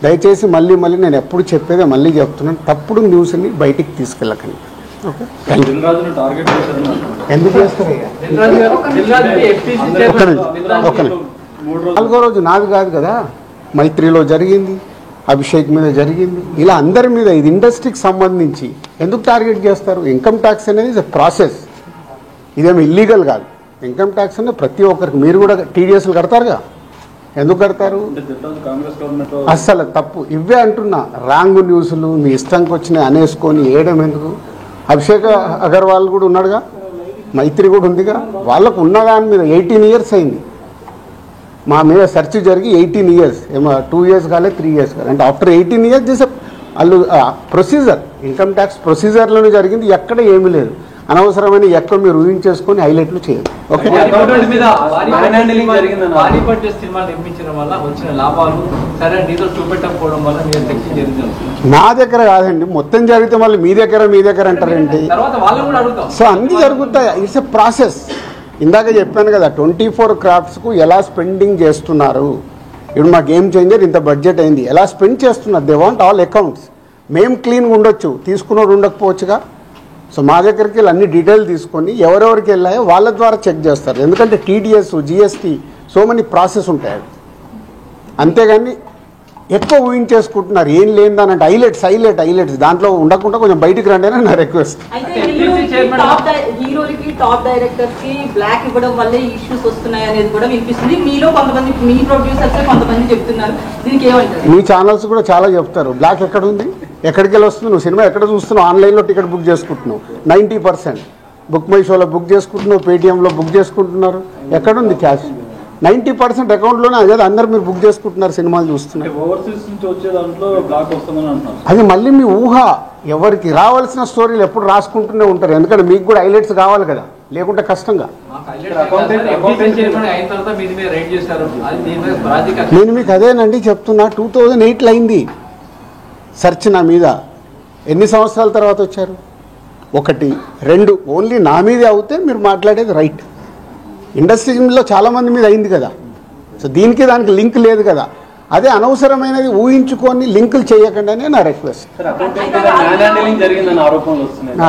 దయచేసి మళ్ళీ నేను ఎప్పుడు చెప్పేదే మళ్ళీ చెప్తున్నాను, తప్పుడు న్యూస్ని బయటికి తీసుకెళ్ళకండి. ఓకే, ఎందుకు చేస్తారు? నాలుగో రోజు నాది కాదు కదా, మైత్రిలో జరిగింది, అభిషేక్ మీద జరిగింది, ఇలా అందరి మీద. ఇది ఇండస్ట్రీకి సంబంధించి ఎందుకు టార్గెట్ చేస్తారు? ఇన్కమ్ ట్యాక్స్ అనేది ఇస్ ప్రాసెస్, ఇదేమి ఇల్లీగల్ కాదు. ఇన్కమ్ ట్యాక్స్ అనేది ప్రతి ఒక్కరికి, మీరు కూడా టీడీఎస్లు కడతారుగా, ఎందుకు కడతారు? అస్సలు తప్పు. ఇవే అంటున్నా, రాంగ్ న్యూస్లు మీ ఇష్టంకి వచ్చినాయి అనేసుకొని వేయడం ఎందుకు? అభిషేక్ అగర్వాల్ కూడా ఉన్నాడుగా, మైత్రి కూడా ఉందిగా, వాళ్ళకు ఉన్నదాని మీద 18 years అయింది. మా మీద సెర్చ్ జరిగి 18 years, ఏమో 2 years కాలే, 3 years కాలే. అంటే ఆఫ్టర్ 18 years చేసే వాళ్ళు ప్రొసీజర్, ఇన్కమ్ ట్యాక్స్ ప్రొసీజర్లోనే జరిగింది, ఎక్కడ ఏమీ లేదు. అనవసరమైన ఎక్కడ మీరు ఊహించేసుకొని హైలైట్లు చేయాలి. ఓకే, నా దగ్గర కాదండి, మొత్తం జరిగితే మళ్ళీ మీ దగ్గర అంటారేంటి? సో అన్ని జరుగుతాయి, ఇట్స్ ఎ ప్రాసెస్. ఇందాక చెప్పాను కదా, 24 craftsకు ఎలా స్పెండింగ్ చేస్తున్నారు. ఇప్పుడు మా గేమ్ చేంజర్ ఇంత బడ్జెట్ అయింది, ఎలా స్పెండ్ చేస్తున్నారు? They want all accounts. మేము క్లీన్గా ఉండొచ్చు, తీసుకున్నోడు ఉండకపోవచ్చుగా. సో మా దగ్గరికి వెళ్ళి అన్ని డీటెయిల్ తీసుకొని ఎవరెవరికి వెళ్ళాయో వాళ్ళ ద్వారా చెక్ చేస్తారు. ఎందుకంటే TDS, GST, so many process ఉంటాయి. అంతేగాని ఎక్కువ ఊహించేసుకుంటున్నారు, ఏం లేదని. హైలైట్స్ దాంట్లో ఉండకుండా కొంచెం బయటికి రండి అని నా రిక్వెస్ట్. హీరోలకి, టాప్ డైరెక్టర్స్ కి బ్లాక్ ఇవ్వడం వల్లే ఇష్యూస్ వస్తున్నాయి అనేది కూడా వినిపిస్తుంది. మీలో కొంతమంది, మీ ప్రొడ్యూసర్స్ కొంతమంది చెప్తున్నారు, దీనికి ఏమంటారు? మీ ఛానల్స్ కూడా చాలా చెప్తారు, బ్లాక్ ఎక్కడ ఉంది, ఎక్కడికి వెళ్ళి వస్తుంది, నువ్వు సినిమా ఎక్కడ చూస్తున్నావు, ఆన్లైన్లో టికెట్ బుక్ చేసుకుంటున్నావు, 90% బుక్ మై షోలో బుక్ చేసుకుంటున్నావు, పేటీఎంలో బుక్ చేసుకుంటున్నారు. ఎక్కడుంది క్యాష్? 90% అకౌంట్లోనే. అదే అందరు మీరు బుక్ చేసుకుంటున్నారు, సినిమాలు చూస్తున్నారు. అది మళ్ళీ మీ ఊహ. ఎవరికి రావాల్సిన స్టోరీలు ఎప్పుడు రాసుకుంటూనే ఉంటారు, ఎందుకంటే మీకు కూడా హైలైట్స్ కావాలి కదా, లేకుంటే కష్టంగా. నేను మీకు అదేనండి చెప్తున్నా, 2008లో అయింది సెర్చ్ నా మీద. ఎన్ని సంవత్సరాల తర్వాత వచ్చారు? 1, 2 ఓన్లీ నా మీదే అవుతే మీరు మాట్లాడేది రైట్. ఇండస్ట్రీలో చాలామంది మీద అయింది కదా. సో దీనికి దానికి లింక్ లేదు కదా. అదే అనవసరమైనది ఊహించుకొని లింకులు చేయకండి అని నా రిక్వెస్ట్.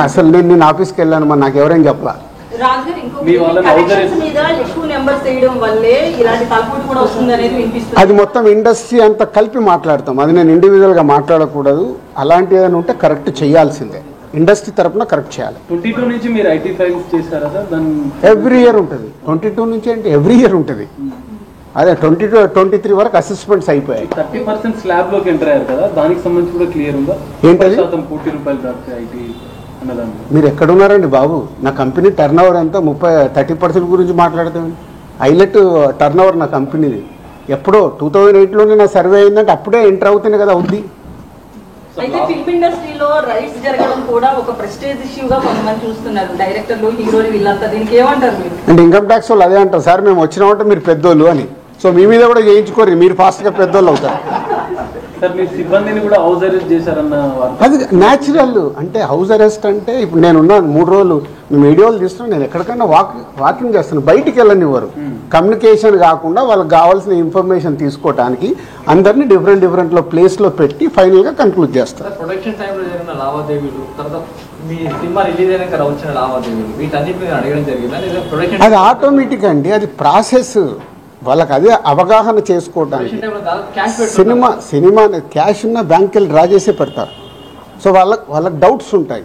అసలు నేను ఆఫీస్కి వెళ్ళాను, మరి నాకు ఎవరైనా చెప్పలా. అది మొత్తం ఇండస్ట్రీ అంతా కలిపి మాట్లాడతాం, అది నేను ఇండివిజువల్గా మాట్లాడకూడదు. అలాంటి ఏదైనా ఉంటే కరెక్ట్ చేయాల్సిందే, ఇండస్ట్రీ తరఫున కరెక్ట్ చేయాలి. 22 నుంచి మీరు ఐటీ ఫైల్స్ చేశారా సార్? ఎవ్రీ ఇయర్ ఉంటుంది. 22 నుంచి అంటే ఎవ్రీ ఇయర్ ఉంటుంది. అదే 22, 23 వరకు అసెస్మెంట్స్ అయిపోయాయి. 30% స్లాబ్ లోకి ఎంటర్ అయ్యారు కదా, దానికి సంబంధించి కూడా క్లియర్ ఉందా? ఏంటది? ₹1 దాటితే ఐటీ అన్నదాన్ని. మీరు ఎక్కడున్నారండి బాబు? నా కంపెనీ టర్న్ ఓవర్ అంతా 30% గురించి మాట్లాడతాం. హైలైట్ టర్న్ ఓవర్ నా కంపెనీది. ఎప్పుడో 2008లోనే నా సర్వే అయిందంటే అప్పుడే ఎంటర్ అవుతుంది కదా ఉంది. అయితే ఫిల్మ్ ఇండస్ట్రీలో రైట్స్ జరగడం కూడా ఒక ప్రెస్టేజ్ ఇష్యూగా కొంతమంది చూస్తున్నారు, డైరెక్టర్లు, హీరోలు, వీళ్ళంతా. దీనికి ఏమంటారు మీరు? అంటే ఇన్కమ్ ట్యాక్స్ వాళ్ళు అదే అంటారు, సార్ మేము వచ్చినామంటే మీరు పెద్దోళ్ళు అని. సో మీ మీద కూడా చేయించుకోరు, మీరు ఫాస్ట్గా పెద్దోళ్ళు అవుతారు. అది న్యాచురల్. అంటే హౌస్ అరెస్ట్ అంటే ఇప్పుడు నేను ఉన్నాను 3 రోజులు, మేము వీడియోలు తీస్తున్నాం, నేను ఎక్కడికైనా వాకింగ్ చేస్తాను, బయటికి వెళ్ళనివ్వరు. కమ్యూనికేషన్ కాకుండా వాళ్ళకి కావాల్సిన ఇన్ఫర్మేషన్ తీసుకోవడానికి అందరినీ డిఫరెంట్ ప్లేస్లో పెట్టి ఫైనల్గా కన్క్లూడ్ చేస్తారు. అది ఆటోమేటిక్ అండి, అది ప్రాసెస్. వాళ్ళకి అదే అవగాహన చేసుకోవడానికి. సినిమా క్యాష్ ఉన్న బ్యాంక్కి వెళ్ళి డ్రా చేసే పెడతారు. సో వాళ్ళకి డౌట్స్ ఉంటాయి.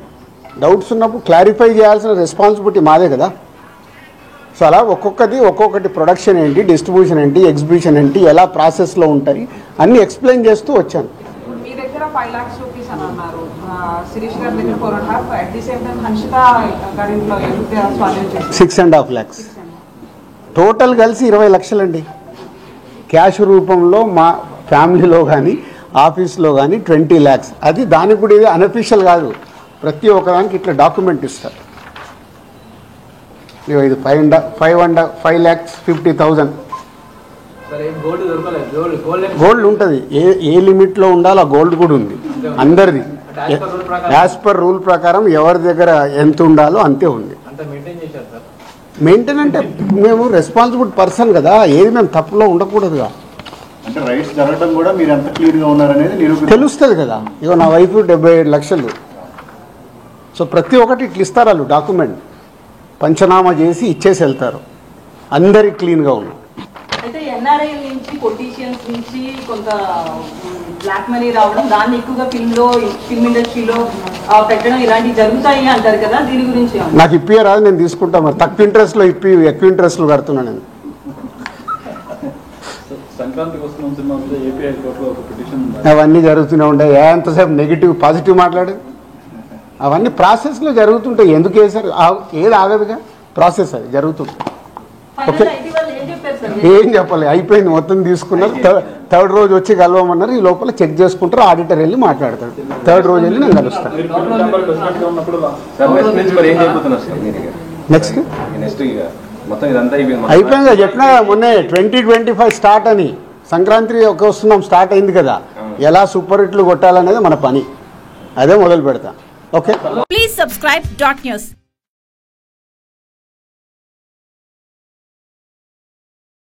డౌట్స్ ఉన్నప్పుడు క్లారిఫై చేయాల్సిన రెస్పాన్సిబిలిటీ మాదే కదా. సో అలా ఒక్కొక్కటి ప్రొడక్షన్ ఏంటి, డిస్ట్రిబ్యూషన్ ఏంటి, ఎగ్జిబిషన్ ఏంటి, ఎలా ప్రాసెస్లో ఉంటాయి అన్నీ ఎక్స్ప్లెయిన్ చేస్తూ వచ్చాను. మీ దగ్గర 5 lakhs rupees అని అన్నారు, శిరీష్ గారి దగ్గర 4.5, at the same time Hanshitha గారింట్లో 6.5 lakhs. టోటల్ కలిసి 20 లక్షలండి క్యాష్ రూపంలో. మా ఫ్యామిలీలో కానీ ఆఫీస్లో కానీ 20 lakhs. అది దానికి కూడా ఇది అనఫీషియల్ కాదు, ప్రతి ఒక్కదానికి ఇట్లా డాక్యుమెంట్ ఇస్తారు. ఇది 5,50,000 గోల్డ్ ఉంటుంది. ఏ లిమిట్లో ఉండాలో ఆ గోల్డ్ కూడా ఉంది అందరిది. యాజ్ పర్ రూల్ ప్రకారం ఎవరి దగ్గర ఎంత ఉండాలో అంతే ఉంది. మెయింటైన్ అంటే మేము రెస్పాన్సిబుల్ పర్సన్ కదా, ఏది మేము తప్పులో ఉండకూడదుగా. అంటే రైట్స్ జరగడం కూడా మీరు ఎంత క్లియర్ గా ఉన్నారనేది నిరూపణ తెలుస్తుంది కదా. ఇగో నా వైపు 77 లక్షలు. సో ప్రతి ఒక్కటి ఇట్లా ఇస్తారు వాళ్ళు డాక్యుమెంట్, పంచనామా చేసి ఇచ్చేసి వెళ్తారు. అందరికి క్లీన్గా ఉన్నాయి. అయితే ఎన్ఆర్ఐ నుంచి పొలిటీషియన్స్ నుంచి కొంత బ్లాక్ మనీ రావడం, దాన్ని ఎక్కువగా ఫిల్మ్ ఇండస్ట్రీలో పెట్టడం ఇలాంటివి జరుగుతాయి అంటారు కదా, దీని గురించి నాకు ఇప్పియరాదు, నేను తీసుకుంటా. మరి తక్కువ ఇంట్రెస్ట్లో ఎక్కువ ఇంట్రెస్ట్లో కడుతున్నాను నేను. సంక్రాంతికి వస్తున్న సినిమా మీద ఏపీ హైకోర్టులో ఒక పిటిషన్ అవన్నీ జరుగుతూనే ఉంటాయి. ఎంతసేపు నెగిటివ్ పాజిటివ్ మాట్లాడు. అవన్నీ ప్రాసెస్లో జరుగుతుంటాయి. ఎందుకు వేసారు? ఏది ఆగదుగా, ప్రాసెస్ అది జరుగుతుంది. ఓకే, ఏం చెప్పాలి, అయిపోయింది, మొత్తం తీసుకున్నారు. థర్డ్ రోజు వచ్చి కలవమన్నారు. ఈ లోపల చెక్ చేసుకుంటారు, ఆడిటర్ వెళ్ళి మాట్లాడతాడు. థర్డ్ రోజు వెళ్ళి నేను కలుస్తాను. నెక్స్ట్ అయిపోయింది చెప్పినా మొన్నే 2025 స్టార్ట్ అని. సంక్రాంతి వస్తున్నాం, స్టార్ట్ అయింది కదా. ఎలా సూపర్ హిట్లు కొట్టాలనేది మన పని, అదే మొదలు పెడతా. Okay, please subscribe .news.